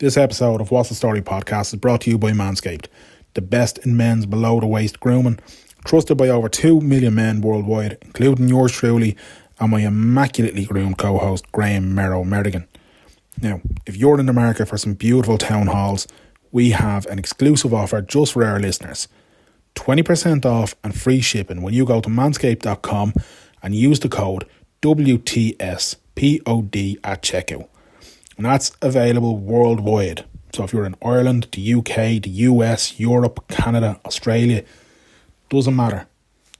This episode of What's the Story podcast is brought to you by Manscaped, the best in men's below-the-waist grooming, trusted by over 2 million men worldwide, including yours truly and my immaculately groomed co-host Graham Merrow Merrigan. Now, if you're in the market for some beautiful town halls, we have an exclusive offer just for our listeners. 20% off and free shipping when you go to manscaped.com and use the code WTSPOD at checkout. And that's available worldwide. So if you're in Ireland, the UK, the US, Europe, Canada, Australia, doesn't matter.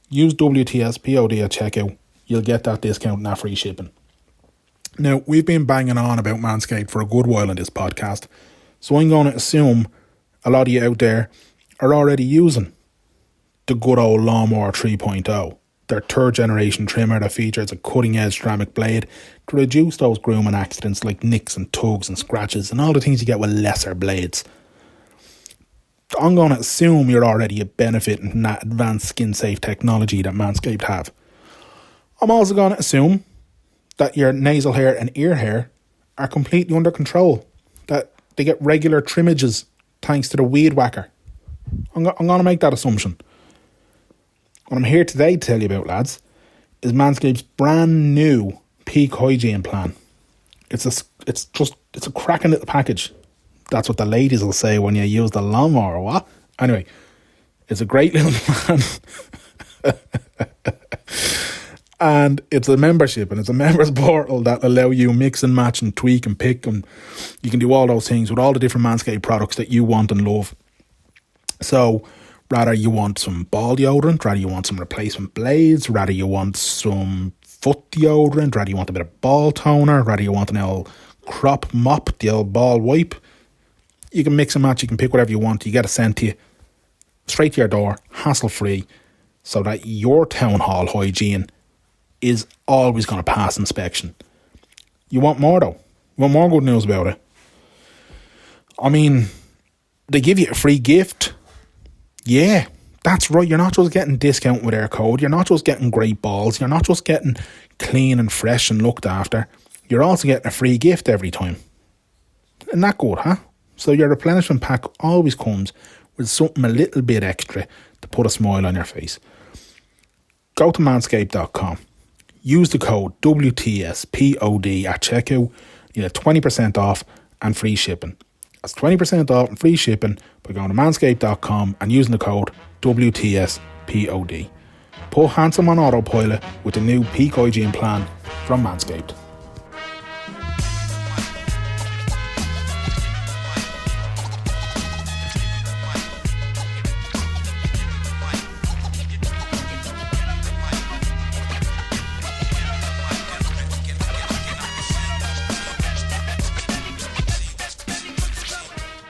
Use WTSPOD at checkout. You'll get that discount and that free shipping. Now, we've been banging on about Manscaped for a good while in this podcast. So I'm going to assume a lot of you out there are already using the good old Lawnmower 3.0. Their third generation trimmer that features a cutting edge ceramic blade to reduce those grooming accidents like nicks and tugs and scratches and all the things you get with lesser blades. I'm going to assume you're already benefiting from that advanced skin safe technology that Manscaped have. I'm also going to assume that your nasal hair and ear hair are completely under control, that they get regular trimmages thanks to the weed whacker. I'm going to make that assumption. What I'm here today to tell you about, lads, is Manscaped's brand new peak hygiene plan. It's a cracking little package. That's what the ladies will say when you use the lawnmower, what? Anyway, it's a great little plan. And it's a membership and it's a members portal that allow you mix and match and tweak and pick, and you can do all those things with all the different Manscaped products that you want and love. So rather you want some ball deodorant, rather you want some replacement blades, rather you want some foot deodorant, rather you want a bit of ball toner, rather you want an old crop mop, the old ball wipe. You can mix and match, you can pick whatever you want, you get it sent to you straight to your door, hassle free, so that your town hall hygiene is always going to pass inspection. You want more though? You want more good news about it? I mean, they give you a free gift. Yeah, that's right. You're not just getting discount with our code. You're not just getting great balls. You're not just getting clean and fresh and looked after. You're also getting a free gift every time. Isn't that good, huh? So your replenishment pack always comes with something a little bit extra to put a smile on your face. Go to manscaped.com. Use the code WTSPOD at checkout. You get 20% off and free shipping. That's 20% off and free shipping by going to manscaped.com and using the code WTSPOD. Put handsome on autopilot with the new peak hygiene plan from Manscaped.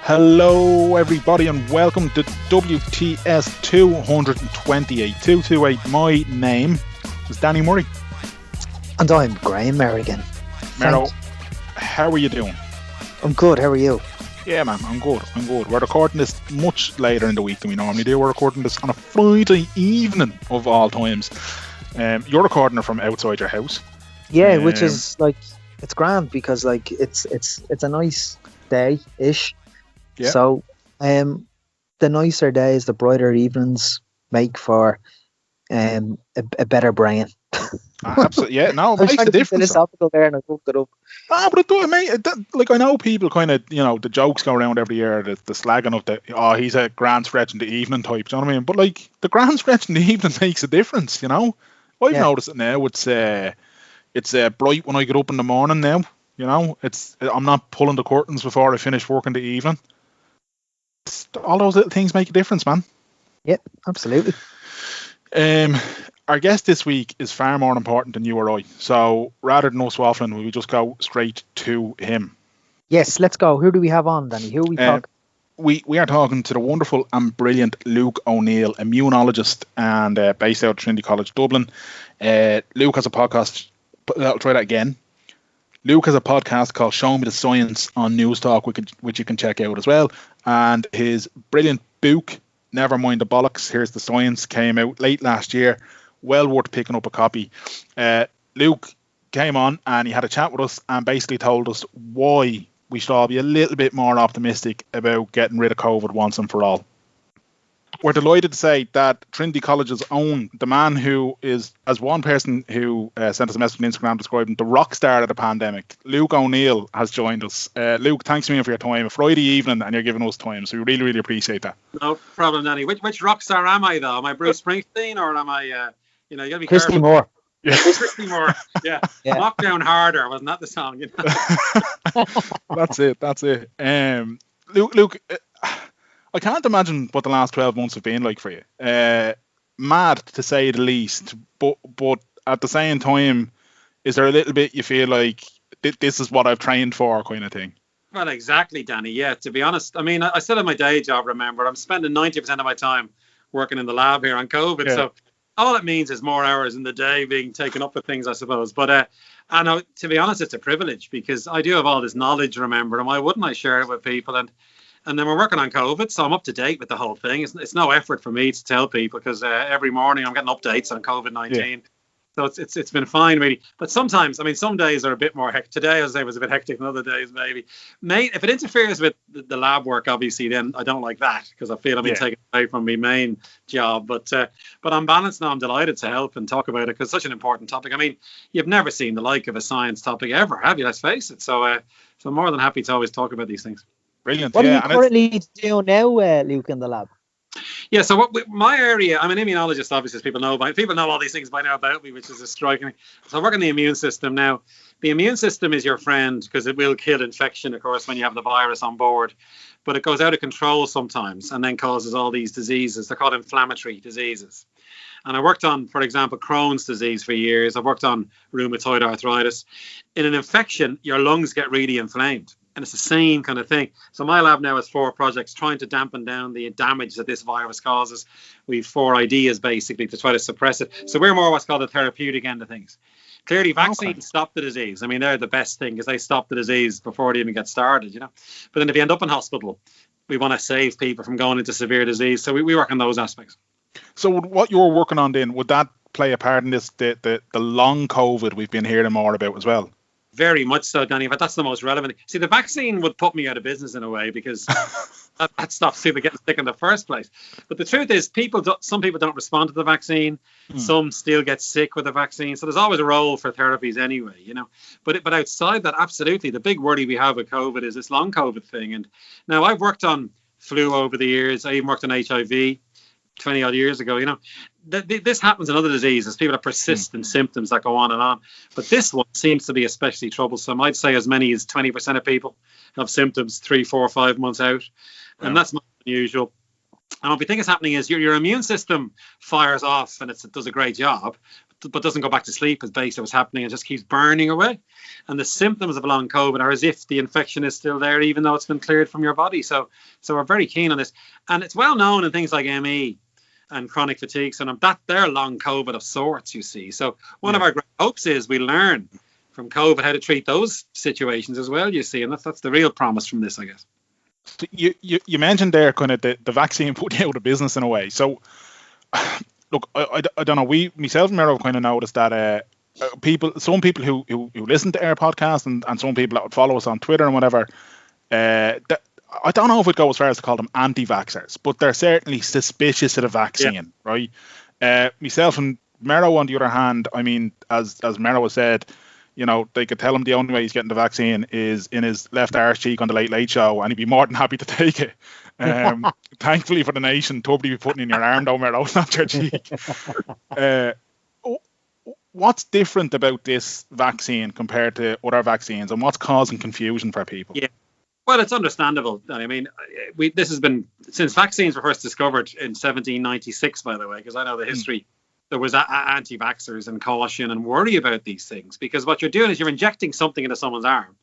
Hello everybody and welcome to WTS 228. My name is Danny Murray. And I'm Graham Merrigan. Merrow, how are you doing? I'm good, how are you? Yeah man, I'm good. We're recording this much later in the week than we normally do. We're recording this on a Friday evening of all times. You're recording it from outside your house. Yeah, which is like, it's grand because like it's a nice day-ish. Yeah. So, the nicer days, the brighter evenings make for a better brain. Absolutely, yeah. No, it makes a difference. Philosophical there, and I looked it up. Ah, but it does, mate. Like I know people kind of, the jokes go around every year, the slagging of he's a grand stretch in the evening type. Do you know what I mean? But like the grand stretch in the evening makes a difference. I've noticed it now. It's bright when I get up in the morning now. I'm not pulling the curtains before I finish work in the evening. All those little things make a difference, man. Yep, absolutely. Our guest this week is far more important than you or I. So rather than us waffling, we just go straight to him. Yes, let's go. Who do we have on, Danny? Who are we talking? We are talking to the wonderful and brilliant Luke O'Neill, immunologist and based out of Trinity College, Dublin. Luke has a podcast. I'll try that again. Luke has a podcast called Show Me the Science on Newstalk, which you can check out as well. And his brilliant book, Never Mind the Bollocks, Here's the Science, came out late last year. Well worth picking up a copy. Luke came on and he had a chat with us and basically told us why we should all be a little bit more optimistic about getting rid of COVID once and for all. We're delighted to say that Trinity College's own, the man who is, as one person who sent us a message on Instagram describing the rock star of the pandemic, Luke O'Neill, has joined us. Luke, thanks a million for your time. A Friday evening and you're giving us time, so we really, really appreciate that. No problem, Danny. Which rock star am I, though? Am I Bruce Springsteen or am I, you got to be Christy careful. Moore. Yeah. Christy Moore. Yeah. Lockdown Harder, wasn't that the song? That's it. Luke, I can't imagine what the last 12 months have been like for you. Mad, to say the least. But at the same time, is there a little bit you feel like this is what I've trained for kind of thing? Well, exactly, Danny. Yeah, to be honest. I mean, I still have my day job, remember. I'm spending 90% of my time working in the lab here on COVID. Yeah. So all it means is more hours in the day being taken up with things, I suppose. But I know, to be honest, it's a privilege because I do have all this knowledge, remember. And why wouldn't I share it with people? And then we're working on COVID, so I'm up to date with the whole thing. It's no effort for me to tell people because every morning I'm getting updates on COVID-19. Yeah. So it's been fine, really. But sometimes, I mean, some days are a bit more hectic. Today, I was a bit hectic, and other days maybe. If it interferes with the lab work, obviously, then I don't like that because I feel I'm being taken away from my main job. But on balance now, I'm delighted to help and talk about it because it's such an important topic. I mean, you've never seen the like of a science topic ever, have you? Let's face it. So I'm more than happy to always talk about these things. Brilliant. What are you currently doing now, Luke, in the lab? Yeah, so my area, I'm an immunologist, obviously, as people know all these things by now about me, which is a striking. So I work on the immune system now. The immune system is your friend because it will kill infection, of course, when you have the virus on board. But it goes out of control sometimes and then causes all these diseases. They're called inflammatory diseases. And I worked on, for example, Crohn's disease for years. I've worked on rheumatoid arthritis. In an infection, your lungs get really inflamed. And it's the same kind of thing. So my lab now has 4 projects trying to dampen down the damage that this virus causes. We have 4 ideas, basically, to try to suppress it. So we're more what's called the therapeutic end of things. Clearly, vaccines stop the disease. I mean, they're the best thing because they stop the disease before it even gets started, But then if you end up in hospital, we want to save people from going into severe disease. So we work on those aspects. So what you're working on then, would that play a part in this, the long COVID we've been hearing more about as well? Very much so, Danny. But that's the most relevant. See, the vaccine would put me out of business in a way because that stops people getting sick in the first place. But the truth is, some people don't respond to the vaccine. Some still get sick with the vaccine. So there's always a role for therapies anyway, But outside that, absolutely, the big worry we have with COVID is this long COVID thing. And now I've worked on flu over the years. I even worked on HIV 20 odd years ago, this happens in other diseases. People have persistent symptoms that go on and on. But this one seems to be especially troublesome. I'd say as many as 20% of people have symptoms 3, 4, 5 months out. And that's not unusual. And what we think is happening is your immune system fires off and it does a great job, but doesn't go back to sleep as basically what's happening. It just keeps burning away. And the symptoms of long COVID are as if the infection is still there, even though it's been cleared from your body. So we're very keen on this. And it's well known in things like ME and chronic fatigue syndrome that they're long COVID of sorts, you see. So one of our great hopes is we learn from COVID how to treat those situations as well, you see. And that's the real promise from this, I guess. So you mentioned there kind of the vaccine put you out of business in a way. So look, I don't know. Myself and Mero have kind of noticed that some people who listen to our podcast and some people that would follow us on Twitter and whatever, I don't know if we'd go as far as to call them anti-vaxxers, but they're certainly suspicious of the vaccine, right? Myself and Mero, on the other hand, I mean, as Mero has said, they could tell him the only way he's getting the vaccine is in his left arse cheek on the Late Late Show, and he'd be more than happy to take it. Thankfully for the nation, Tubby be putting in your arm, though, Mero, not your cheek. What's different about this vaccine compared to other vaccines, and what's causing confusion for people? Yeah. Well, it's understandable. I mean, this has been since vaccines were first discovered in 1796, by the way, because I know the history. There was anti-vaxxers and caution and worry about these things because what you're doing is you're injecting something into someone's arm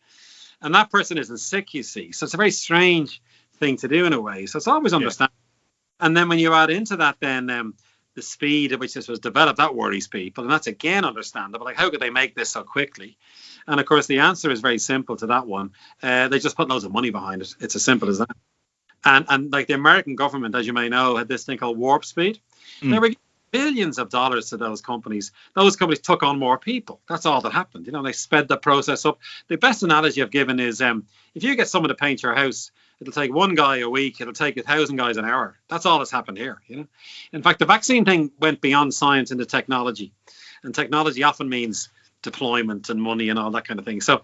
and that person isn't sick, you see. So it's a very strange thing to do in a way. So it's always understandable. And then when you add into that, then the speed at which this was developed, that worries people. And that's, again, understandable. Like, how could they make this so quickly? And, of course, the answer is very simple to that one. They just put loads of money behind it. It's as simple as that. And like the American government, as you may know, had this thing called warp speed. They were billions of dollars to those companies. Those companies took on more people. That's all that happened. They sped the process up. The best analogy I've given is if you get someone to paint your house, it'll take one guy a week. It'll take 1,000 guys an hour. That's all that's happened here. In fact, the vaccine thing went beyond science into technology, and technology often means deployment and money and all that kind of thing. So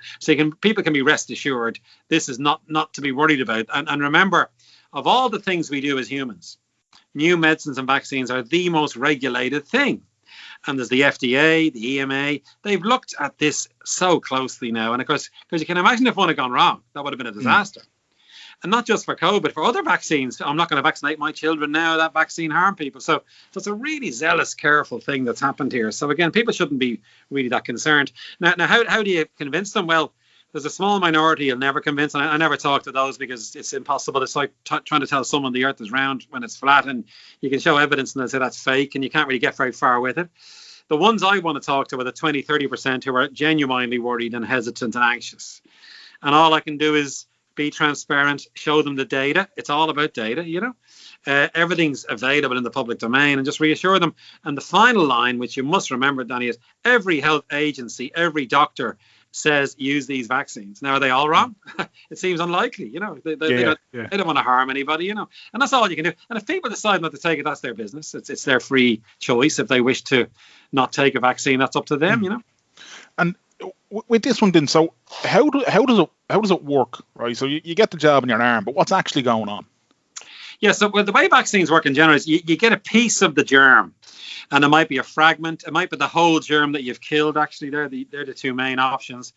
people can be rest assured this is not to be worried about. And remember, of all the things we do as humans, new medicines and vaccines are the most regulated thing. And there's the FDA, the EMA. They've looked at this so closely now. And of course, because you can imagine if one had gone wrong, that would have been a disaster. And not just for COVID, for other vaccines. I'm not going to vaccinate my children now. That vaccine harmed people. So it's a really zealous, careful thing that's happened here. So again, people shouldn't be really that concerned. Now how do you convince them? Well, there's a small minority you'll never convince. And I never talk to those because it's impossible. It's like trying to tell someone the earth is round when it's flat, and you can show evidence and they'll say that's fake, and you can't really get very far with it. The ones I want to talk to are the 20-30% who are genuinely worried and hesitant and anxious. And all I can do is be transparent, show them the data. It's all about data, everything's available in the public domain, and just reassure them. And the final line, which you must remember, Danny, is every health agency, every doctor says use these vaccines. Now, are they all wrong? It seems unlikely. They don't want to harm anybody, and that's all you can do. And if people decide not to take it, that's their business. It's their free choice. If they wish to not take a vaccine, that's up to them. And with this one, then, so how does it work, right? So you get the jab in your arm, but what's actually going on? Yeah, so the way vaccines work in general is you get a piece of the germ, and it might be a fragment, it might be the whole germ that you've killed. Actually, they're the two main options,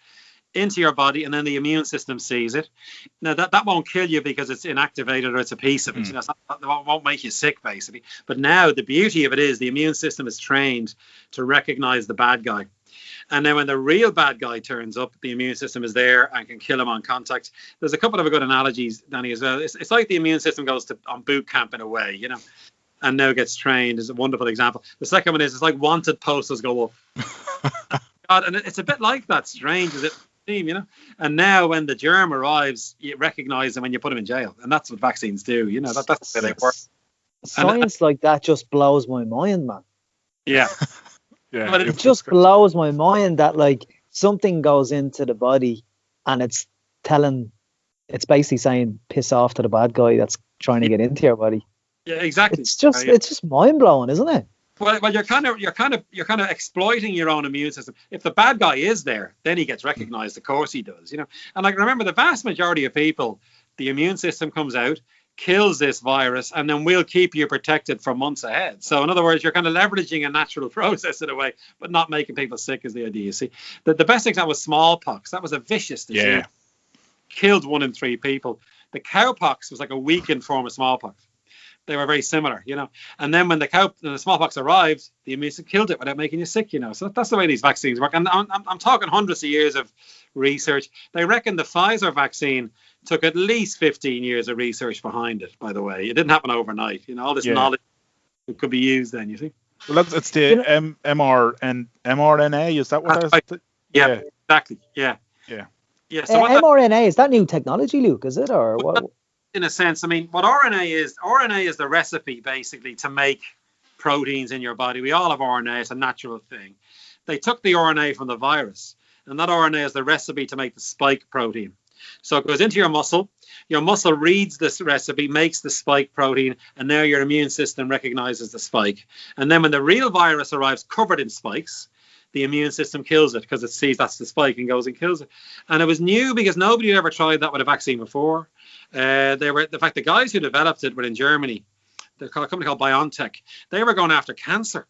into your body, and then the immune system sees it. Now that won't kill you because it's inactivated or it's a piece of it. It won't make you sick, basically. But now the beauty of it is the immune system is trained to recognize the bad guy. And then when the real bad guy turns up, the immune system is there and can kill him on contact. There's a couple of good analogies, Danny, as well. It's like the immune system goes on boot camp in a way, and now gets trained. Is a wonderful example. The second one is it's like wanted posters go up. God, and it's a bit like that, strange as it seems, And now when the germ arrives, you recognize them and you put them in jail. And that's what vaccines do, that's the way they work. Science like that just blows my mind, man. Yeah. Yeah, but it just blows my mind that something goes into the body and it's basically saying piss off to the bad guy that's trying to get into your body. Yeah, exactly. It's just mind blowing, isn't it? Well, you're kind of exploiting your own immune system. If the bad guy is there, then he gets recognized. Of course he does, And remember, the vast majority of people, the immune system comes out, kills this virus, and then we'll keep you protected for months ahead. So in other words, you're kind of leveraging a natural process in a way, but not making people sick is the idea. You see, the best example was smallpox. That was a vicious disease. Yeah. Killed 1 in 3 people. The cowpox was like a weakened form of smallpox. They were very similar, And then when the smallpox arrived, the immune system killed it without making you sick, So that's the way these vaccines work. And I'm talking hundreds of years of research. They reckon the Pfizer vaccine took at least 15 years of research behind it, by the way. It didn't happen overnight. All this knowledge could be used then, you see. Well, it's the mRNA, is that what that is? Yeah, exactly. Yeah. So mRNA, is that new technology, Luke, is it? Or what? In a sense, what RNA is the recipe, basically, to make proteins in your body. We all have RNA. It's a natural thing. They took the RNA from the virus, and that RNA is the recipe to make the spike protein. So it goes into your muscle reads this recipe, makes the spike protein, and now your immune system recognizes the spike. And then when the real virus arrives covered in spikes, the immune system kills it because it sees that's the spike and goes and kills it. And it was new because nobody had ever tried that with a vaccine before. The guys who developed it were in Germany. They're called a company called BioNTech. They were going after cancer.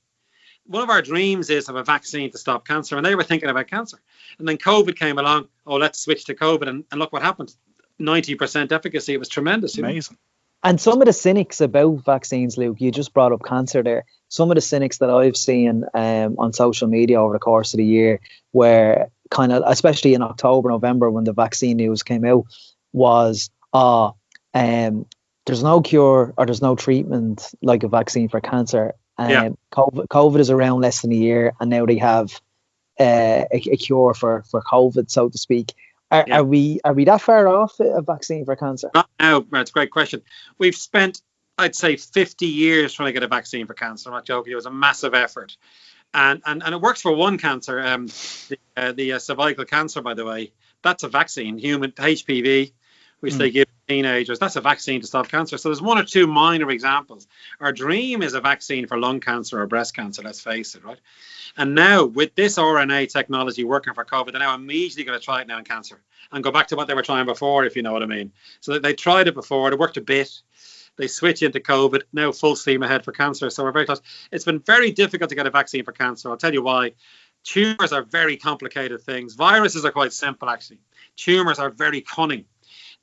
One of our dreams is to have a vaccine to stop cancer, and they were thinking about cancer. And then COVID came along. Oh, let's switch to COVID, and look what happened. 90% efficacy. It was tremendous. Amazing. And some of the cynics about vaccines, Luke, you just brought up cancer there. Some of the cynics that I've seen on social media over the course of the year, where kind of, especially in October, November, when the vaccine news came out, was, there's no cure or there's no treatment like a vaccine for cancer. COVID is around less than a year, and now they have a cure for COVID, so to speak. Are we that far off a vaccine for cancer? Not now. It's a great question. We've spent I'd say 50 years trying to get a vaccine for cancer. I'm not joking. It was a massive effort. And it works for one cancer, the cervical cancer, by the way. That's a vaccine, human HPV, which they give teenagers. That's a vaccine to stop cancer. So there's one or two minor examples. Our dream is a vaccine for lung cancer or breast cancer, let's face it, right? And now with this RNA technology working for COVID, they're now immediately going to try it now in cancer and go back to what they were trying before, if you know what I mean. So they tried it before, it worked a bit. They switch into COVID, now full steam ahead for cancer. So we're very close. It's been very difficult to get a vaccine for cancer. I'll tell you why. Tumors are very complicated things. Viruses are quite simple, actually. Tumors are very cunning.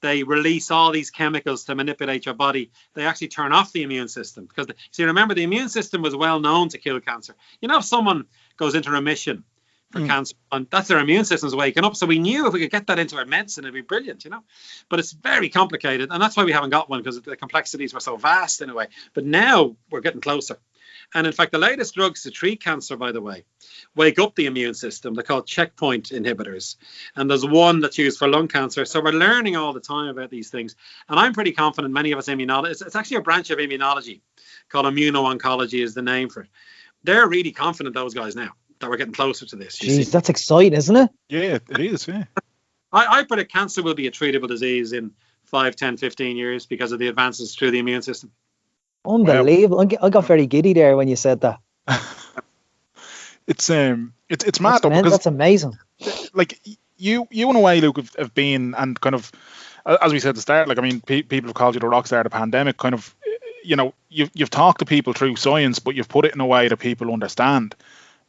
They release all these chemicals to manipulate your body. They actually turn off the immune system. Because, remember, the immune system was well known to kill cancer. You know, if someone goes into remission for cancer, and that's their immune system's waking up. So we knew if we could get that into our medicine, it'd be brilliant, you know. But it's very complicated, and that's why we haven't got one, because the complexities were so vast in a way. But now we're getting closer. And in fact, the latest drugs to treat cancer, by the way, wake up the immune system. They're called checkpoint inhibitors. And there's one that's used for lung cancer. So we're learning all the time about these things. And I'm pretty confident many of us immunologists, it's actually a branch of immunology called immuno-oncology is the name for it. They're really confident, those guys now, that we're getting closer to this. Jeez, that's exciting, isn't it? Yeah, it is, yeah. I predict cancer will be a treatable disease in 5, 10, 15 years because of the advances through the immune system. Unbelievable. Wow. I got very giddy there when you said that. It's mad though, because that's amazing. Like you in a way, Luke, have been, and kind of, as we said at the start, like, I mean, people have called you the rock star of the pandemic, kind of, you know, you've talked to people through science, but you've put it in a way that people understand.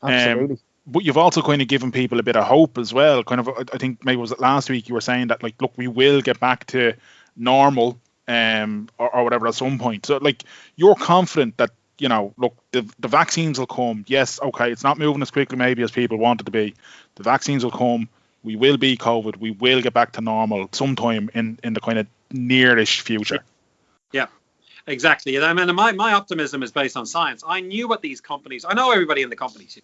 Absolutely. But you've also kind of given people a bit of hope as well. Kind of, I think maybe was it last week you were saying that, like, look, we will get back to normal, or whatever at some point. So, like, you're confident that, you know, look, the vaccines will come. Yes, okay, it's not moving as quickly maybe as people want it to be. The vaccines will come. We will beat COVID. We will get back to normal sometime in the kind of nearish future. Yeah, exactly. I mean, my optimism is based on science. I knew what these companies, I know everybody in the companies.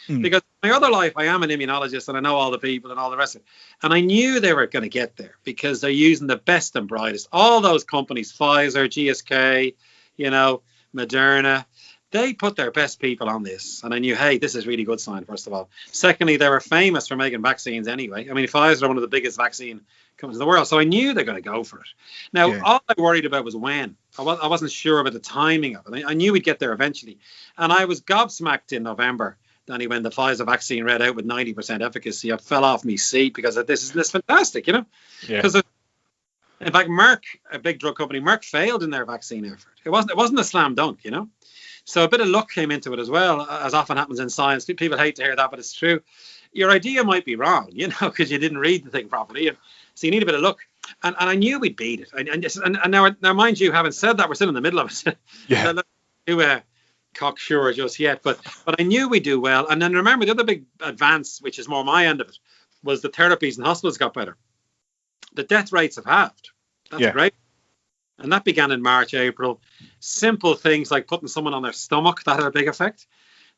Because in my other life, I am an immunologist and I know all the people and all the rest of it. And I knew they were going to get there because they're using the best and brightest. All those companies, Pfizer, GSK, you know, Moderna, they put their best people on this. And I knew, hey, this is really good sign, first of all. Secondly, they were famous for making vaccines anyway. I mean, Pfizer are one of the biggest vaccine companies in the world. So I knew they're going to go for it. Now, all I worried about was when. I wasn't sure about the timing of it. I knew we'd get there eventually. And I was gobsmacked in November, Danny, when the Pfizer vaccine read out with 90% efficacy. I fell off my seat because this is fantastic, you know? Because in fact, Merck, a big drug company, Merck failed in their vaccine effort. It wasn't a slam dunk, you know? So a bit of luck came into it as well, as often happens in science. People hate to hear that, but it's true. Your idea might be wrong, you know, because you didn't read the thing properly. So you need a bit of luck. And I knew we'd beat it. And now, mind you, having said that, we're still in the middle of it. Yeah. Cocksure just yet, but I knew we'd do well. And then remember, the other big advance, which is more my end of it, was the therapies in hospitals got better. The death rates have halved. That's great. And that began in March, April. Simple things like putting someone on their stomach, that had a big effect.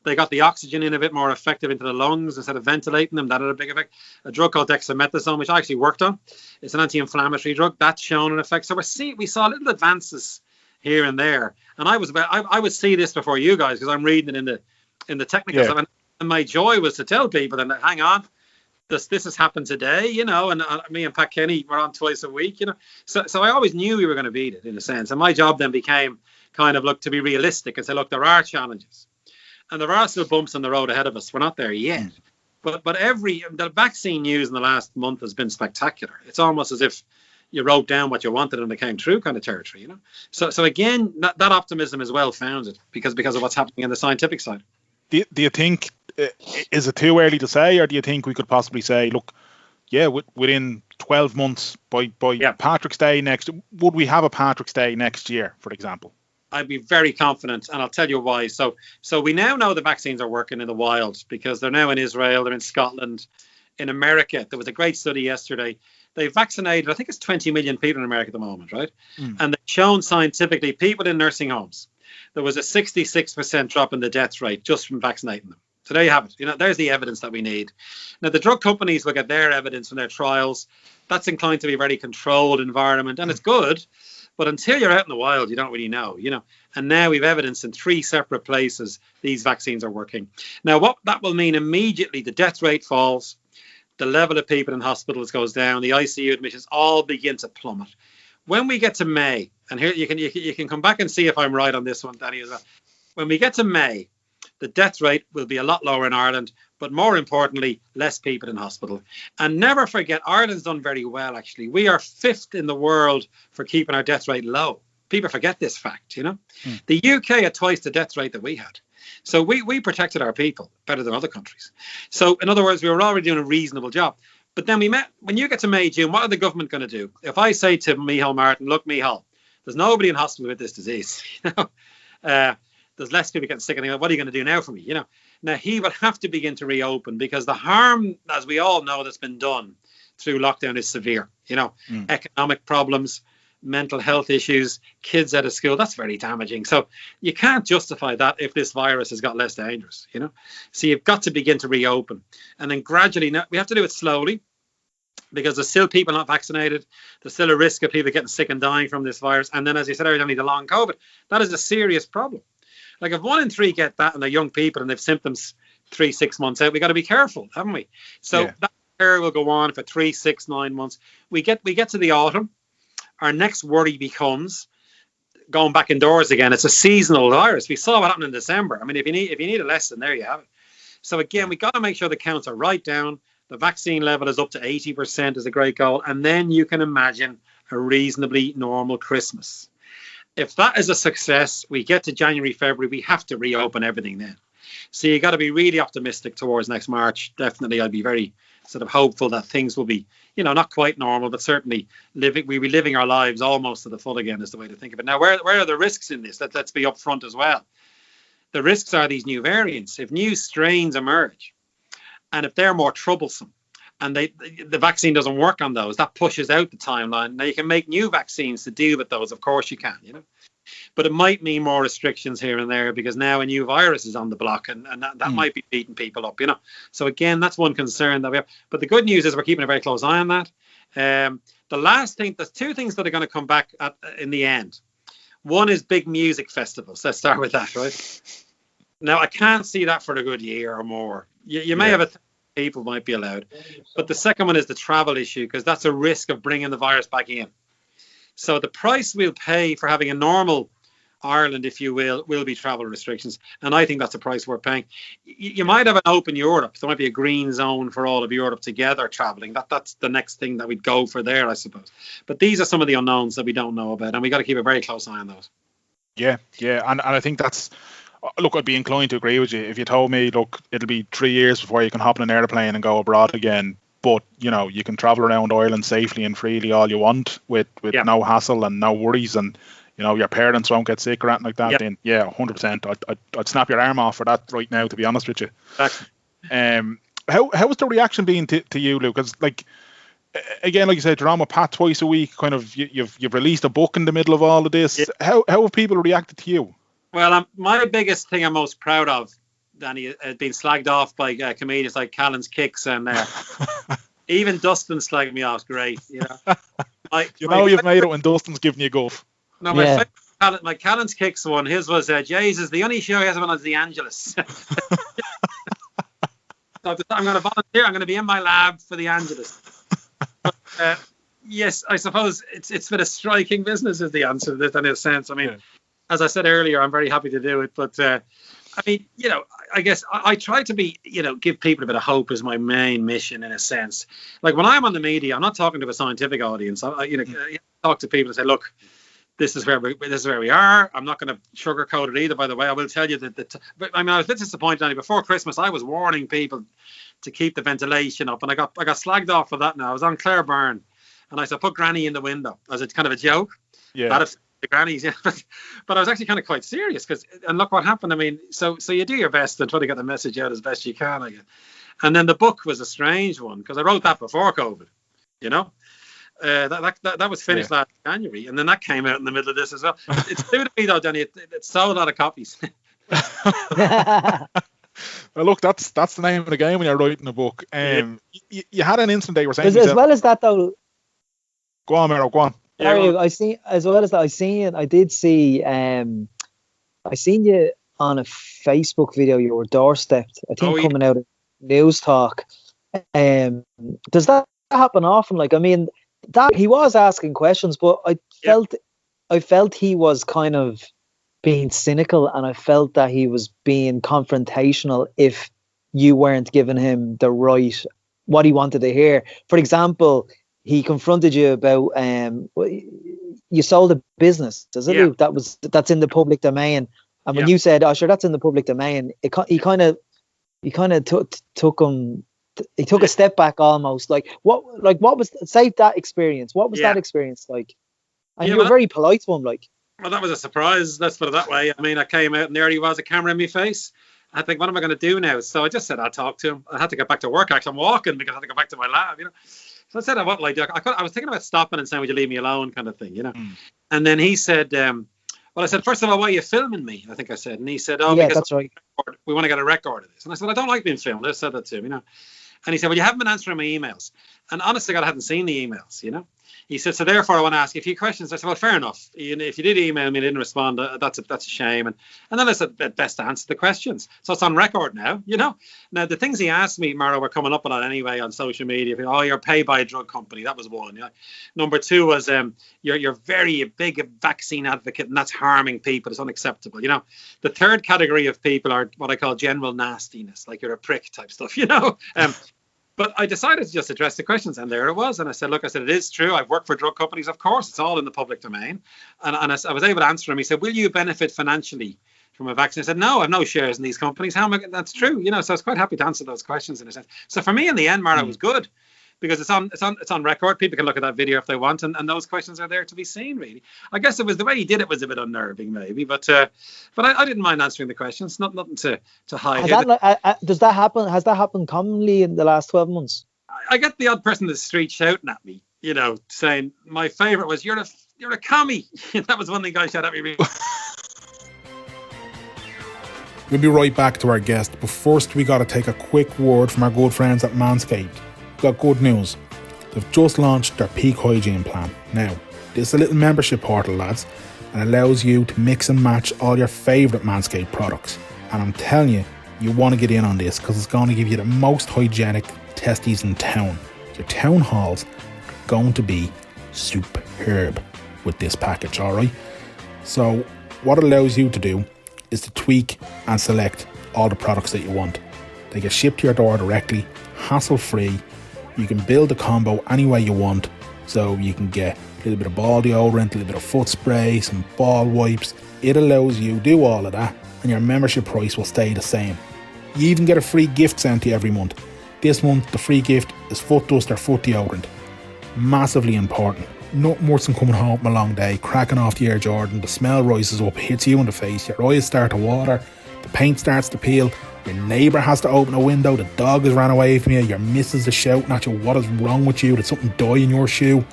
They got the oxygen in a bit more effective into the lungs instead of ventilating them. That had a big effect. A drug called dexamethasone, which I actually worked on. It's an anti-inflammatory drug. That's shown an effect. So we saw little advances here and there. And I would see this before you guys because I'm reading it in the technical stuff. And my joy was to tell people, and hang on, this has happened today, you know, and me and Pat Kenny were on twice a week, you know. So I always knew we were going to beat it in a sense. And my job then became kind of look to be realistic and say, look, there are challenges. And there are still bumps on the road ahead of us. We're not there yet. But the vaccine news in the last month has been spectacular. It's almost as if you wrote down what you wanted and it came true kind of territory, you know. So again, that optimism is well founded because of what's happening in the scientific side. Do you think, is it too early to say, or do you think we could possibly say, look, within 12 months by Patrick's Day would we have a Patrick's Day next year, for example? I'd be very confident, and I'll tell you why. So we now know the vaccines are working in the wild because they're now in Israel, they're in Scotland, in America. There was a great study yesterday. They've vaccinated, I think it's 20 million people in America at the moment, right? And they've shown scientifically people in nursing homes, there was a 66% drop in the death rate just from vaccinating them. So there you have it. You know, there's the evidence that we need. Now, the drug companies will get their evidence from their trials. That's inclined to be a very controlled environment, and it's good. But until you're out in the wild, you don't really know, And now we've evidence in 3 separate places these vaccines are working. Now, what that will mean immediately, the death rate falls, the level of people in hospitals goes down, the ICU admissions all begin to plummet. When we get to May, and here you can come back and see if I'm right on this one, Danny, as well. When we get to May, the death rate will be a lot lower in Ireland, but more importantly, less people in hospital. And never forget, Ireland's done very well, actually. We are 5th in the world for keeping our death rate low. People forget this fact, The UK had twice the death rate that we had. So we protected our people better than other countries. So in other words, we were already doing a reasonable job. But then when you get to May, June, what are the government going to do? If I say to Micheál Martin, look, Micheál, there's nobody in hospital with this disease, there's less people getting sick. What are you going to do now for me? Now he will have to begin to reopen because the harm, as we all know, that's been done through lockdown is severe. Economic problems, mental health issues, kids out of school. That's very damaging. So you can't justify that if this virus has got less dangerous. So you've got to begin to reopen, and then gradually. Now we have to do it slowly because there's still people not vaccinated. There's still a risk of people getting sick and dying from this virus. And then, as you said, only the long COVID. That is a serious problem. Like if 1 in 3 get that and they're young people and they've symptoms 3-6 months out, we got to be careful, haven't we? So that care will go on for 3, 6, 9 months. We get to the autumn. Our next worry becomes going back indoors again. It's a seasonal virus. We saw what happened in December. I mean, if you need a lesson, there you have it. So again, we got to make sure the counts are right down. The vaccine level is up to 80% is a great goal. And then you can imagine a reasonably normal Christmas. If that is a success, we get to January, February, we have to reopen everything then. So you got to be really optimistic towards next March. Definitely, I'd be very sort of hopeful that things will be, not quite normal, but certainly we'll be living our lives almost to the full again is the way to think of it. Now, where are the risks in this? Let's be upfront as well. The risks are these new variants. If new strains emerge, and if they're more troublesome, and the vaccine doesn't work on those, that pushes out the timeline. Now you can make new vaccines to deal with those, of course you can, but it might mean more restrictions here and there because now a new virus is on the block, and that might be beating people up, So again, that's one concern that we have. But the good news is we're keeping a very close eye on that. The last thing, there's 2 things that are going to come back in the end. One is big music festivals. Let's start with that, right? Now I can't see that for a good year or more. You may have people might be allowed. But the second one is the travel issue, because that's a risk of bringing the virus back in. So the price we'll pay for having a normal Ireland, if you will be travel restrictions. And I think that's a price worth paying. You might have an open Europe. There might be a green zone for all of Europe together traveling. That's the next thing that we'd go for there, I suppose. But these are some of the unknowns that we don't know about, and we got to keep a very close eye on those. Yeah. And I think that's, look, I'd be inclined to agree with you if you told me, look, it'll be 3 years before you can hop on an airplane and go abroad again. But, you can travel around Ireland safely and freely all you want with no hassle and no worries, and, your parents won't get sick or anything like that. Then, 100%. I'd snap your arm off for that right now, to be honest with you. Exactly. How has the reaction been to you, Luke? Because, again, like you said, you're on with Pat twice a week. Kind of, you've released a book in the middle of all of this. Yeah. How have people reacted to you? Well, my biggest thing I'm most proud of, Danny, has been slagged off by comedians like Callan's Kicks, and even Dustin slagged me off. Great, you've made it when Dustin's giving you guff. No, my Callan's Kicks one. His was Jesus. The only show he hasn't been on is The Angelus. So I'm going to volunteer. I'm going to be in my lab for The Angelus. But, yes, I suppose it's been a striking business is the answer to this in a sense. I mean, as I said earlier, I'm very happy to do it. But I mean, I guess I try to be, give people a bit of hope is my main mission in a sense. Like when I'm on the media, I'm not talking to a scientific audience. I talk to people and say, look, this is where we are. I'm not going to sugarcoat it either. By the way, I will tell you that. But I mean, I was a bit disappointed, Danny. Before Christmas, I was warning people to keep the ventilation up, and I got slagged off for that. Now I was on Clare Byrne, and I said put Granny in the window as a kind of a joke. Yeah. That the grannies, but I was actually kind of quite serious and look what happened. I mean, so you do your best and try to get the message out as best you can, I guess. And then the book was a strange one because I wrote that before COVID, that was finished last January, and then that came out in the middle of this as well. It's new to me though, Danny. It sold a lot of copies. Well, look, that's the name of the game when you're writing a book. You had an incident that you were saying as well as that though. Go on, Mero, go on. Yeah, well, I seen as well as that. I did see. I seen you on a Facebook video. You were doorstepped. I think yeah. coming out of Newstalk. Um, does that happen often? Like, I mean, that he was asking questions, but I felt he was kind of being cynical, and I felt that he was being confrontational if you weren't giving him the right what he wanted to hear. For example, he confronted you about you sold a business, does it, Yeah. Luke? That's in the public domain. And when Yeah. you said, "Oh, sure, that's in the public domain," he kind of took him. He took a step back almost. Like what was say that experience? What was Yeah. that experience like? And Yeah, you were very polite to him, like. well, that was a surprise. Let's put it that way. I mean, I came out and there he was, a camera in my face. I think, what am I going to do now? So I just said I'll talk to him. I had to get back to work. Actually, I'm walking because I had to go back to my lab. So I said, what will I do? I was thinking about stopping and saying, "Would you leave me alone?" kind of thing. And then he said, well, I said, first of all, why are you filming me? I think I said, and he said, "Oh, Yeah, because that's right. we want to get a record of this." And I said, "I don't like being filmed." I said that to him. And he said, "Well, you haven't been answering my emails." And honestly, God, I hadn't seen the emails. He said, "So therefore, I want to ask you a few questions." I said, "Well, fair enough. If you did email me and didn't respond, that's a shame." And then I said, "Best to answer the questions." So it's on record now. Now the things he asked me, Mara, were coming up on it anyway on social media. Oh, you're paid by a drug company. That was one. Number two was you're very big vaccine advocate, and that's harming people. It's unacceptable. The third category of people are what I call general nastiness, like you're a prick type stuff. But I decided to just address the questions, and there it was. And I said, "Look, it is true. I've worked for drug companies, of course. It's all in the public domain." And I was able to answer him. He said, "Will you benefit financially from a vaccine?" I said, "No, I have no shares in these companies. How am I? That's true." So I was quite happy to answer those questions in a sense. So for me, in the end, Mara, it was good because it's on record. People can look at that video if they want, and those questions are there to be seen. Really, I guess it was the way he did it was a bit unnerving, maybe, but I didn't mind answering the questions. Nothing to hide. Does that happen? Has that happened commonly in the last 12 months? I get the odd person in the street shouting at me, saying my favorite was you're a commie. That was one thing guy shouted at me. We'll be right back to our guest, but first we got to take a quick word from our good friends at Manscaped. We've got good news. They've just launched their peak hygiene plan. Now, this is a little membership portal, lads, and allows you to mix and match all your favourite Manscaped products. And I'm telling you, you want to get in on this because it's going to give you the most hygienic testes in town. Your town halls are going to be superb with this package, alright? So, what it allows you to do is to tweak and select all the products that you want. They get shipped to your door directly, hassle-free. You can build a combo any way you want, so you can get a little bit of ball deodorant, a little bit of foot spray, some ball wipes. It allows you to do all of that, and your membership price will stay the same. You even get a free gift sent to you every month. This month, the free gift is foot dust or foot deodorant. Massively important. Nothing worse than coming home from a long day, cracking off the Air Jordan, the smell rises up, hits you in the face, your eyes start to water, the paint starts to peel, your neighbour has to open a window, the dog has ran away from you, your missus is shouting at you, what is wrong with you, did something die in your shoe?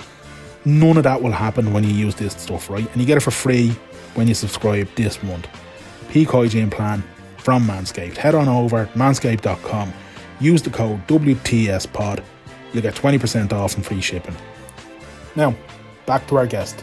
None of that will happen when you use this stuff, right? And you get it for free when you subscribe this month. Peak hygiene plan from Manscaped. Head on over manscaped.com, use the code WTSPOD, you'll get 20% off and free shipping. Now, back to our guest.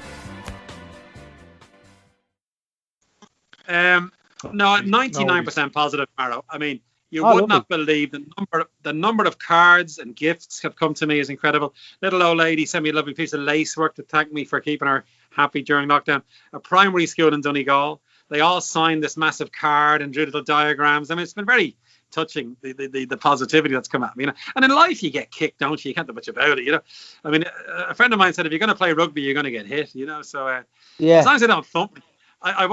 No, 99% positive, Maro. I mean, you would not believe the number of cards and gifts have come to me is incredible. Little old lady sent me a lovely piece of lace work to thank me for keeping her happy during lockdown. A primary school in Donegal, they all signed this massive card and drew little diagrams. I mean, it's been very touching, the positivity that's come at me. And in life you get kicked, don't you? You can't do much about it. I mean, a friend of mine said if you're going to play rugby you're going to get hit. So as long as they don't thump me. I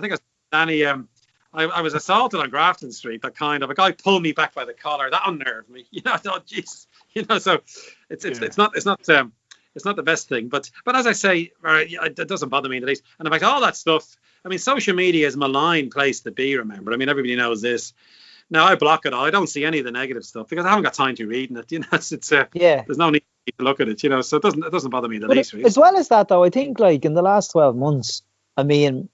think Danny, I was assaulted on Grafton Street. That kind of a guy pulled me back by the collar. That unnerved me. I thought, Jesus. So it's not the best thing. But as I say, it doesn't bother me in the least. And in fact, all that stuff. I mean, social media is a malign place to be. Remember, I mean, everybody knows this. Now I block it all. I don't see any of the negative stuff because I haven't got time to reading it. There's no need to look at it. So it doesn't bother me in the least. Really. As well as that, though, I think like in the last 12 months, I mean,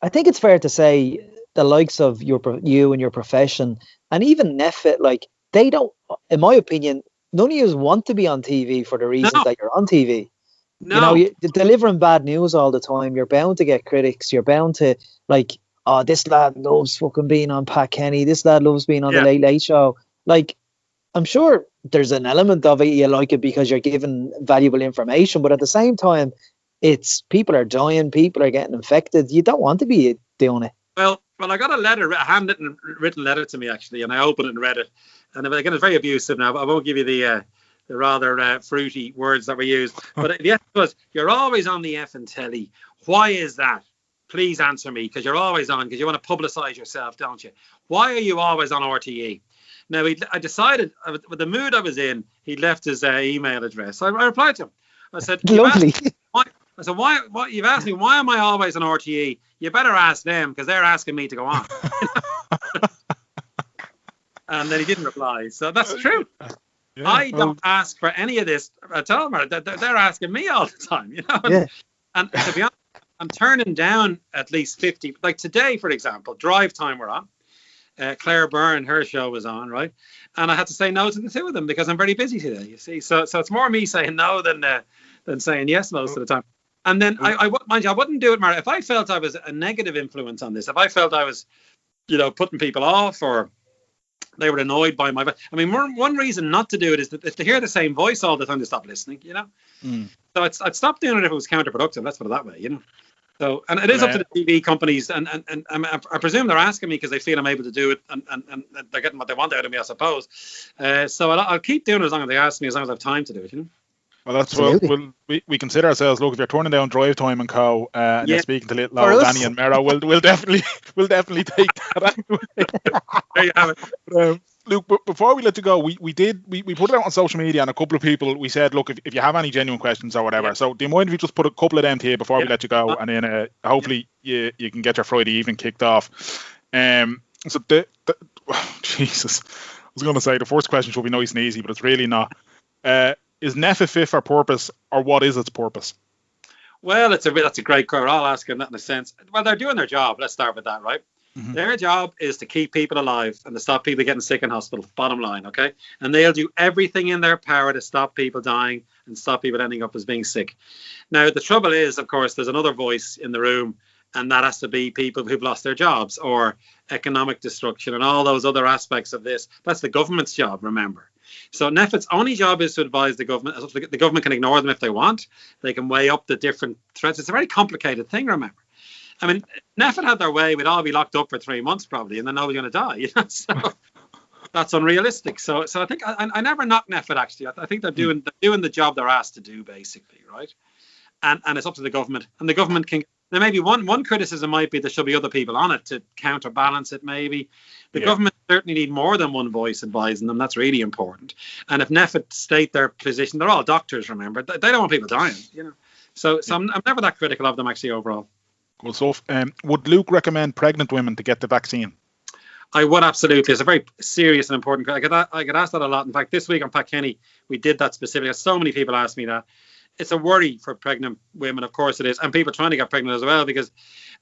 I think it's fair to say the likes of you and your profession, and even Netflix, like they don't, in my opinion, none of you want to be on TV for the reasons that you're on TV. No. You're delivering bad news all the time. You're bound to get critics. You're bound to, like, oh, this lad loves fucking being on Pat Kenny. This lad loves being on the Late Late Show. Like, I'm sure there's an element of it you like it because you're given valuable information, but at the same time, it's people are dying, people are getting infected. You don't want to be doing it. Well, I got a letter, a handwritten written letter to me actually, and I opened it and read it. And again, it's very abusive now. But I won't give you the rather fruity words that were used. But the essence was, "You're always on the effing telly. Why is that? Please answer me, because you're always on, because you want to publicise yourself, don't you? Why are you always on RTE?" Now, I decided, with the mood I was in, he'd left his email address. So I replied to him. I said, "Lovely." I said, why? You've asked me, why am I always on RTE? You better ask them, because they're asking me to go on. And then he didn't reply. So that's true. Yeah, I don't ask for any of this at all. They're asking me all the time, you know. And to be honest, I'm turning down at least 50. Like today, for example, Drive Time we're on. Claire Byrne, her show was on, right? And I had to say no to the two of them because I'm very busy today, you see. So it's more me saying no than saying yes most of the time. And then I wouldn't do it, Mara, if I felt I was a negative influence on this, if I felt I was, putting people off or they were annoyed by my... I mean, one reason not to do it is that if they hear the same voice all the time, they stop listening, So I'd stop doing it if it was counterproductive, let's put it that way, So, and it is up to the TV companies, and I presume they're asking me because they feel I'm able to do it, and they're getting what they want out of me, I suppose. So I'll keep doing it as long as they ask me, as long as I have time to do it, Well, that's what we consider ourselves. Look, if you're turning down Drive Time and Co, and you're speaking to little old Danny and Mera, we'll definitely take that anyway. There you have it. Luke, but before we let you go, we put it out on social media, and a couple of people, we said, look, if you have any genuine questions or whatever, so do you mind if you just put a couple of them to you before we let you go, and then hopefully you can get your Friday evening kicked off. So Jesus, I was going to say the first question should be nice and easy, but it's really not. Is NEFA fit for purpose, or what is its purpose? Well, that's a great question. I'll ask in that in a sense. Well, they're doing their job. Let's start with that, right? Mm-hmm. Their job is to keep people alive and to stop people getting sick in hospital, bottom line, okay? And they'll do everything in their power to stop people dying and stop people ending up as being sick. Now, the trouble is, of course, there's another voice in the room, and that has to be people who've lost their jobs or economic destruction and all those other aspects of this. That's the government's job, remember. So NEFIT's only job is to advise the government. The government can ignore them if they want. They can weigh up the different threats. It's a very complicated thing, remember. I mean, NEFIT had their way, we'd all be locked up for 3 months probably, and then nobody's going to die. So that's unrealistic. So I think I never knock NEFIT, actually. I think they're doing the job they're asked to do, basically, right? And it's up to the government. And the government can... Now, maybe one criticism might be there should be other people on it to counterbalance it, maybe. The government certainly need more than one voice advising them. That's really important. And if NEFIT state their position, they're all doctors, remember. They don't want people dying, So I'm never that critical of them, actually, overall. Cool stuff. Would Luke recommend pregnant women to get the vaccine? I would, absolutely. It's a very serious and important... I get asked that a lot. In fact, this week on Pat Kenny, we did that specifically. So many people asked me that. It's a worry for pregnant women, of course it is, and people trying to get pregnant as well.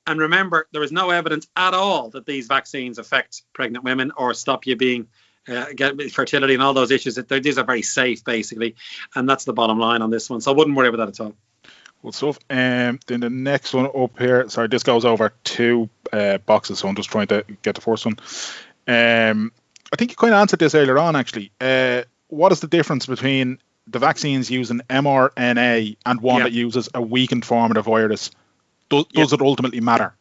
And remember, there is no evidence at all that these vaccines affect pregnant women or stop you being get fertility and all those issues. These are very safe, basically, and that's the bottom line on this one. So I wouldn't worry about that at all. Good stuff. Then the next one up here. Sorry, this goes over 2 boxes, so I'm just trying to get the first one. I think you kind of answered this earlier on, actually. What is the difference between the vaccines using mRNA and one that uses a weakened form of the virus? Does it ultimately matter?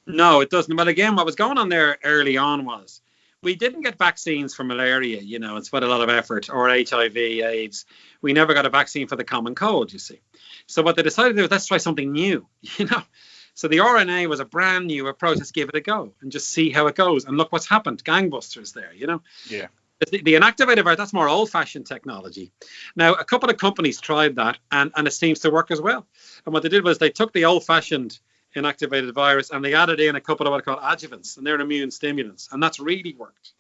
No, it doesn't. But again, what was going on there early on was we didn't get vaccines for malaria, it's quite a lot of effort, or HIV, AIDS. We never got a vaccine for the common cold, you see. So what they decided to do was, let's try something new, So the RNA was a brand new approach. Let's give it a go and just see how it goes. And look what's happened. Gangbusters there, Yeah. The inactivated virus, that's more old-fashioned technology. Now, a couple of companies tried that, and it seems to work as well. And what they did was they took the old-fashioned inactivated virus and they added in a couple of what are called adjuvants, and they're immune stimulants, and that's really worked.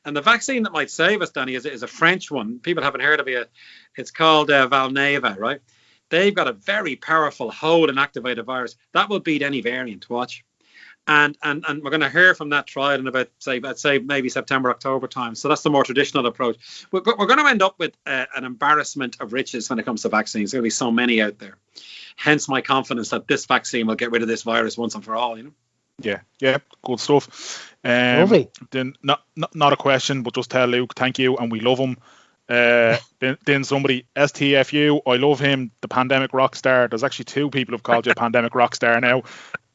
And the vaccine that might save us, Danny, is a French one. People haven't heard of it. It's called Valneva, right? They've got a very powerful whole inactivated virus. That will beat any variant, watch. And we're going to hear from that trial in about, say maybe September, October time. So that's the more traditional approach. We're going to end up with an embarrassment of riches when it comes to vaccines. There's going to be so many out there. Hence my confidence that this vaccine will get rid of this virus once and for all. Yeah, good stuff. Lovely. Then not a question, but just tell Luke thank you, and we love him. Then somebody, STFU, I love him, the pandemic rock star. There's actually 2 people who've called you a pandemic rock star now.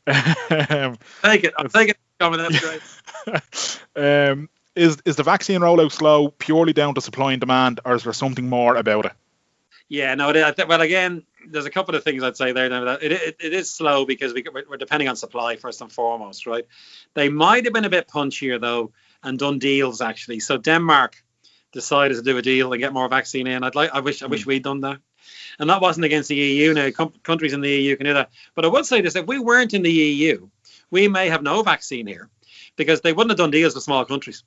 I'll take it. That's great. Is the vaccine rollout slow purely down to supply and demand, or is there something more about it? Yeah, no. Well, again, there's a couple of things I'd say there. Now, it is slow because we're depending on supply first and foremost, right? They might have been a bit punchier though and done deals actually. So Denmark decided to do a deal and get more vaccine in. I wish we'd done that. And that wasn't against the EU. Now, countries in the EU can do that. But I would say this: if we weren't in the EU, we may have no vaccine here, because they wouldn't have done deals with small countries.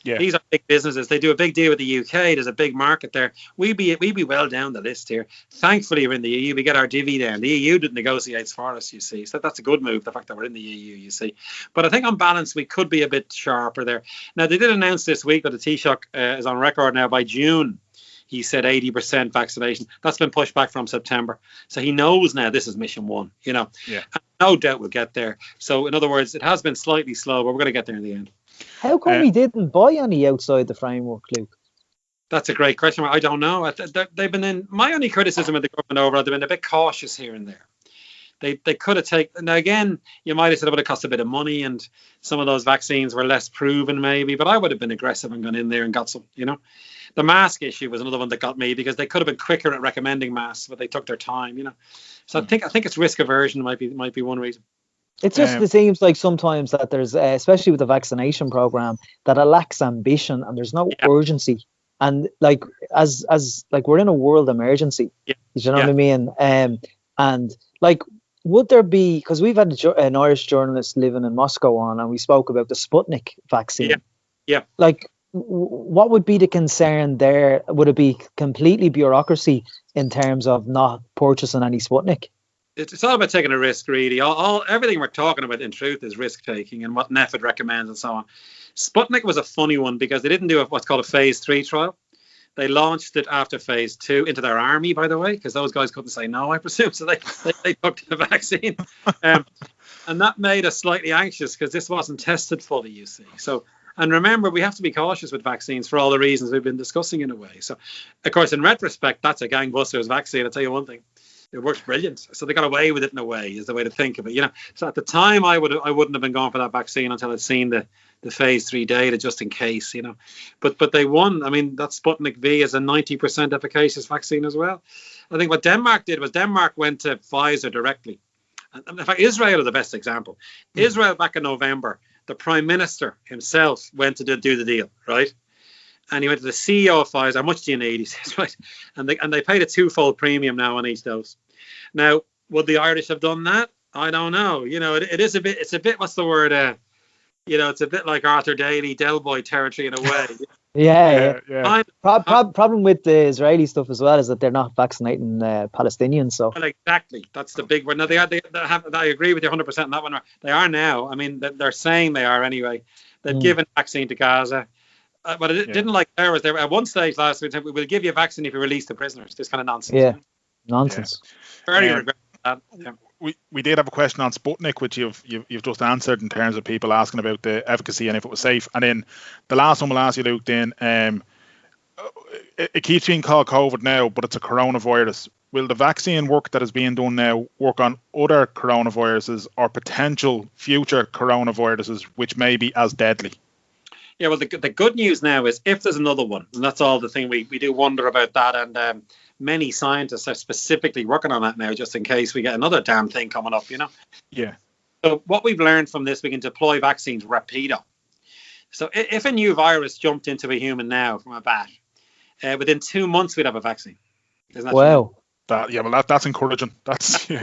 Yeah. These are big businesses. They do a big deal with the UK. There's a big market there. We'd be well down the list here. Thankfully, we're in the EU. We get our divvy down. The EU didn't negotiate for us, you see. So that's a good move, the fact that we're in the EU, you see. But I think on balance, we could be a bit sharper there. Now, they did announce this week that the Taoiseach is on record now by June. He said 80% vaccination. That's been pushed back from September. So he knows now this is mission 1, Yeah. And no doubt we'll get there. So in other words, it has been slightly slow, but we're going to get there in the end. How come we didn't buy any outside the framework, Luke? That's a great question. I don't know. They've been in. My only criticism of the government overall, they've been a bit cautious here and there. They could have taken. Now again, you might have said it would have cost a bit of money, and some of those vaccines were less proven, maybe. But I would have been aggressive and gone in there and got some. The mask issue was another one that got me, because they could have been quicker at recommending masks, but they took their time. So I think it's risk aversion might be one reason. It seems like sometimes that there's, especially with the vaccination program, that it lacks ambition and there's no urgency. And like as we're in a world emergency, you know what I mean? And like, would there be, because we've had an Irish journalist living in Moscow on, and we spoke about the Sputnik vaccine. Yeah. Like, what would be the concern there? Would it be completely bureaucracy in terms of not purchasing any Sputnik? It's all about taking a risk, really. Everything we're talking about, in truth, is risk taking and what NEFID recommends and so on. Sputnik was a funny one because they didn't do what's called a phase 3 trial. They launched it after phase 2 into their army, by the way, because those guys couldn't say no, I presume. So they took the vaccine. And that made us slightly anxious because this wasn't tested fully, you see. So, and remember, we have to be cautious with vaccines for all the reasons we've been discussing in a way. So, of course, in retrospect, that's a gangbusters vaccine. I'll tell you one thing. It works brilliant. So they got away with it in a way, is the way to think of it. So at the time, I wouldn't have been going for that vaccine until I'd seen the phase 3 data, just in case, But they won. I mean, that Sputnik V is a 90% efficacious vaccine as well. I think what Denmark did was Denmark went to Pfizer directly. And in fact, Israel is the best example. Israel, back in November, the Prime Minister himself went to do the deal, right? And he went to the CEO of Pfizer. How much do you need? He says, right. And they paid a 2-fold premium now on each dose. Now, would the Irish have done that? I don't know. It is a bit. It's a bit. What's the word? It's a bit like Arthur Daly, Del Boy territory in a way. Yeah. Problem with the Israeli stuff as well is that they're not vaccinating Palestinians. So. Well, exactly. That's the big one. Now they have. I agree with you 100% on that one. They are now. I mean, they're saying they are anyway. They've given vaccine to Gaza. But I didn't like there was there at one stage last week. We'll give you a vaccine if you release the prisoners. This kind of nonsense. Yeah, nonsense. Very regret that. Yeah. We did have a question on Sputnik, which you've just answered in terms of people asking about the efficacy and if it was safe. And then the last one we'll ask you, Luke. Then it keeps being called COVID now, but it's a coronavirus. Will the vaccine work that is being done now work on other coronaviruses or potential future coronaviruses which may be as deadly? Yeah, well, the good news now is if there's another one, and that's all the thing we do wonder about that, and many scientists are specifically working on that now just in case we get another damn thing coming up, Yeah. So what we've learned from this, we can deploy vaccines rapido. So if a new virus jumped into a human now from a bat, within 2 months we'd have a vaccine. Isn't that wow. True? That's encouraging.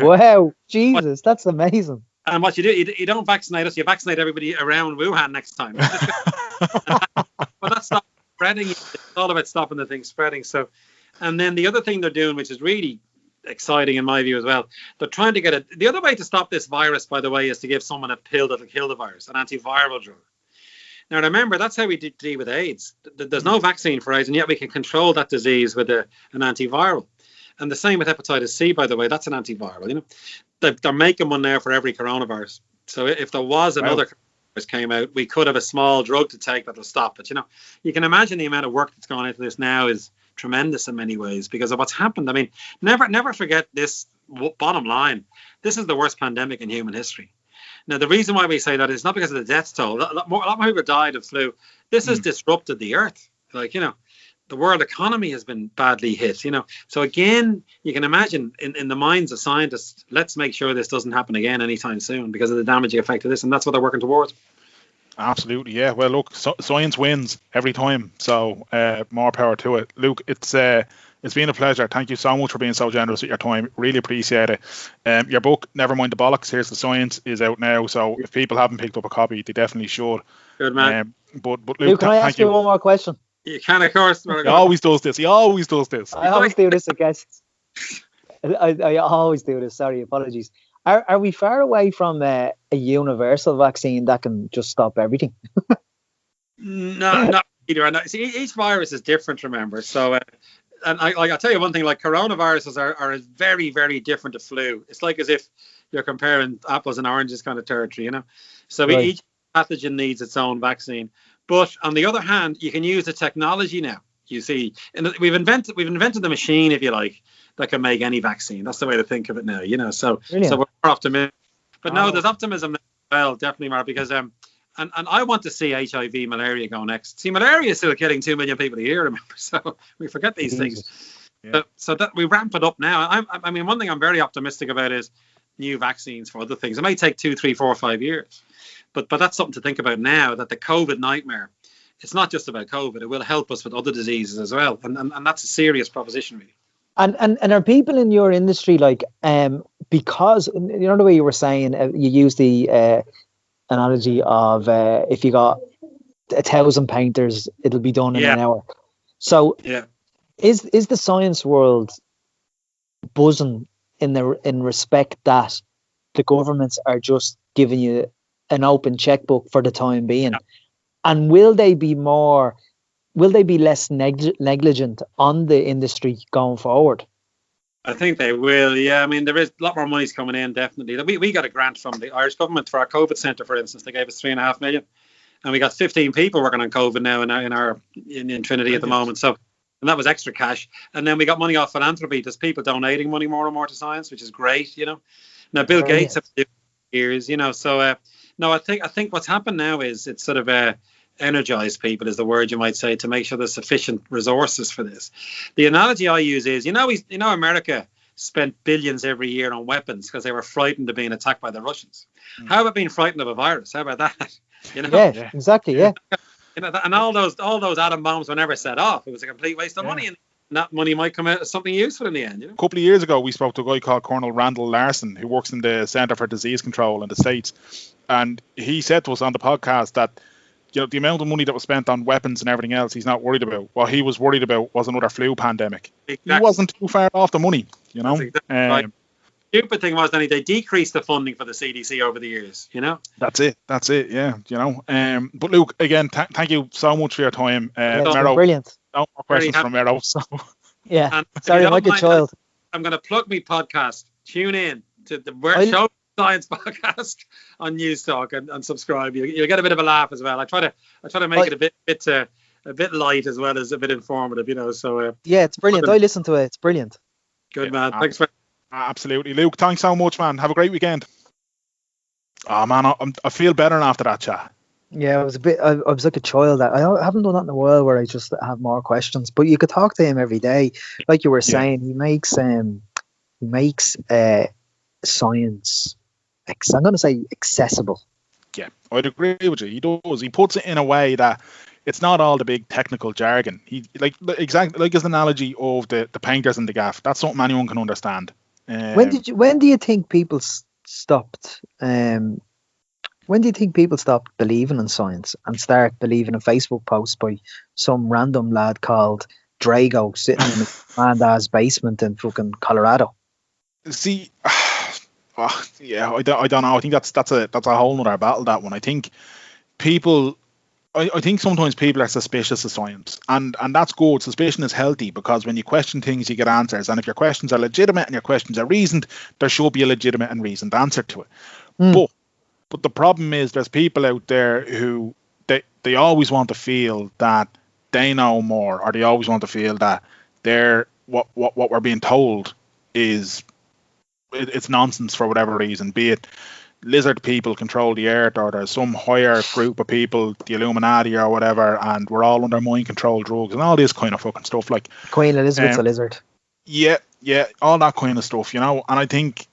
Wow, Jesus, that's amazing. And what you do, you don't vaccinate us, you vaccinate everybody around Wuhan next time. But that's not spreading. It's all about stopping the thing spreading. So, and then the other thing they're doing, which is really exciting in my view as well. They're trying to get it. The other way to stop this virus, by the way, is to give someone a pill that'll kill the virus, an antiviral drug. Now, remember, that's how we deal with AIDS. There's no vaccine for AIDS, and yet we can control that disease with an antiviral. And the same with hepatitis C, by the way. That's an antiviral. You know, they're making one now for every coronavirus. So if there was another coronavirus came out, we could have a small drug to take that'll stop it. You know, you can imagine the amount of work that's gone into this now is tremendous in many ways because of what's happened. I mean, never forget this bottom line. This is the worst pandemic in human history. Now, the reason why we say that is not because of the death toll. A lot more people died of flu. This has disrupted the earth. Like, you know, the world economy has been badly hit, you know. So again, you can imagine in the minds of scientists, let's make sure this doesn't happen again anytime soon because of the damaging effect of this. And that's what they're working towards. Absolutely, yeah. Well, look, science wins every time. So more power to it. Luke, it's been a pleasure. Thank you so much for being so generous with your time. Really appreciate it. Your book, Never Mind the Bollocks, Here's the Science, is out now. So if people haven't picked up a copy, they definitely should. Good man. But Luke, can I ask you one more question? You can, of course. He always does this. I always do this, I guess. I always do this. Sorry, apologies. Are we far away from a universal vaccine that can just stop everything? No, not either. No. See, each virus is different, remember. So, and I'll tell you one thing, like coronaviruses are very, very different to flu. It's like as if you're comparing apples and oranges kind of territory, you know. So each pathogen needs its own vaccine. But on the other hand, you can use the technology now. You see, and we've invented the machine, if you like, that can make any vaccine. That's the way to think of it now, you know. So we're optimistic. But no, there's optimism as well, definitely, Mark, because and I want to see HIV, malaria go next. See, malaria is still killing 2 million people a year, remember? So we forget these things. Yeah. So that we ramp it up now. I mean, one thing I'm very optimistic about is new vaccines for other things. It may take 2, 3, 4, 5 years. But that's something to think about now, that the COVID nightmare, it's not just about COVID. It will help us with other diseases as well. And that's a serious proposition, really. And are people in your industry like, because, you know, the way you were saying, you use the analogy of if you got 1,000 painters, it'll be done in an hour. So is the science world buzzing in respect that the governments are just giving you an open checkbook for the time being? And will they be less negligent on the industry going forward? I think they will, yeah. I mean, there is a lot more money's coming in, definitely. We got a grant from the Irish government for our COVID centre, for instance. They gave us $3.5 million. And we got 15 people working on COVID now in Trinity at the moment. So, and that was extra cash. And then we got money off philanthropy. There's people donating money more and more to science, which is great, you know. Now, Bill Gates have years, you know. So, no, I think what's happened now is it's sort of energize people is the word you might say, to make sure there's sufficient resources for this. The analogy I use is, you know, America spent billions every year on weapons because they were frightened of being attacked by the Russians. How about being frightened of a virus? How about that? You know? Yeah, exactly. Yeah. You know, and all those atom bombs were never set off. It was a complete waste of money, and that money might come out as something useful in the end. You know? A couple of years ago, we spoke to a guy called Colonel Randall Larson, who works in the Centre for Disease Control in the States, and he said to us on the podcast that, you know, the amount of money that was spent on weapons and everything else, he's not worried about. What he was worried about was another flu pandemic. Exactly. He wasn't too far off the money, you know. Exactly right. Stupid thing was, then they decreased the funding for the CDC over the years, you know. That's it. Yeah, you know. But Luke, again, thank you so much for your time. Mero, brilliant. No more questions from Mero. So. Yeah. And sorry, I'm like a child. I'm going to plug my podcast. Tune in to the Show Science podcast on Newstalk and subscribe. You'll get a bit of a laugh as well. I try to make it a bit light as well as a bit informative, you know. So yeah, it's brilliant. I listen to it. It's brilliant. Good man. Thanks for. Absolutely, Luke. Thanks so much, man. Have a great weekend. Oh man, I feel better after that chat. Yeah, I was like a child. I haven't done that in a while where I just have more questions. But you could talk to him every day, like you were saying. He makes science, I'm going to say, accessible. Yeah, I'd agree with you. He does. He puts it in a way that it's not all the big technical jargon. He exactly like his analogy of the painters and the gaff. That's something anyone can understand. When do you think people stopped? When do you think people stopped believing in science and start believing in Facebook posts by some random lad called Drago sitting in his granddad's basement in fucking Colorado? See, yeah, I don't know. I think that's a whole nother battle, that one. I think people. I think sometimes people are suspicious of science, and that's good. Suspicion is healthy, because when you question things, you get answers. And if your questions are legitimate and your questions are reasoned, there should be a legitimate and reasoned answer to it. But the problem is, there's people out there who they always want to feel that they know more, or they always want to feel that they're what we're being told is it's nonsense for whatever reason, be it lizard people control the earth, or there's some higher group of people, the Illuminati or whatever, and we're all under mind control drugs and all this kind of fucking stuff. Like Queen Elizabeth's a lizard. Yeah, all that kind of stuff, you know. And I think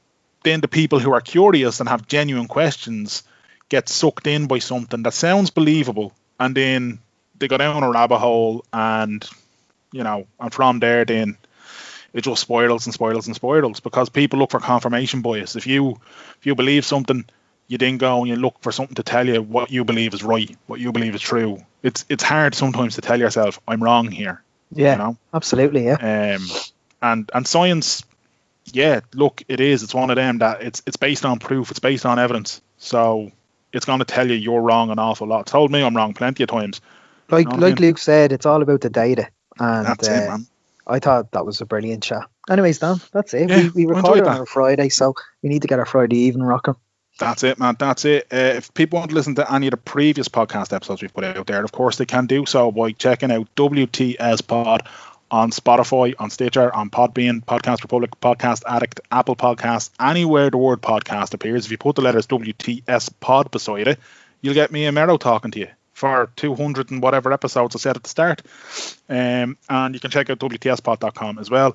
then the people who are curious and have genuine questions get sucked in by something that sounds believable, and then they go down a rabbit hole, and you know, and from there then it just spirals and spirals and spirals, because people look for confirmation bias. If you believe something, you then go and you look for something to tell you what you believe is right, what you believe is true. It's hard sometimes to tell yourself, I'm wrong here. Yeah, you know? Absolutely, yeah. And science, yeah, look, it's one of them that it's based on proof, it's based on evidence. So it's going to tell you you're wrong an awful lot. It's told me I'm wrong plenty of times. Like Luke said, it's all about the data. And that's it, man. I thought that was a brilliant chat. Anyways, Dan, that's it. Yeah, we recorded on a Friday, so we need to get our Friday evening rocking. That's it, man. That's it. If people want to listen to any of the previous podcast episodes we've put out there, of course they can do so by checking out WTS Pod on Spotify, on Stitcher, on Podbean, Podcast Republic, Podcast Addict, Apple Podcasts, anywhere the word podcast appears. If you put the letters WTS Pod beside it, you'll get me and Mero talking to you for 200 and whatever episodes I said at the start. And you can check out WTSpod.com as well.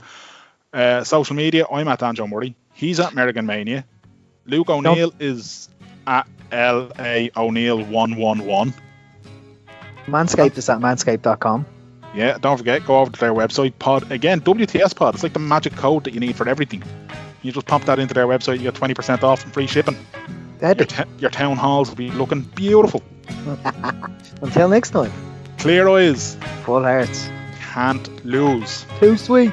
Social media, I'm at Anjo Murray. He's at Merrigan Mania. Luke O'Neill is at LA O'Neill 111. Manscaped is at manscaped.com. Yeah, don't forget, go over to their website. Pod again, WTS Pod. It's like the magic code that you need for everything. You just pump that into their website, you get 20% off and free shipping. Your town halls will be looking beautiful. Until next time. Clear eyes. Full hearts. Can't lose. Too sweet.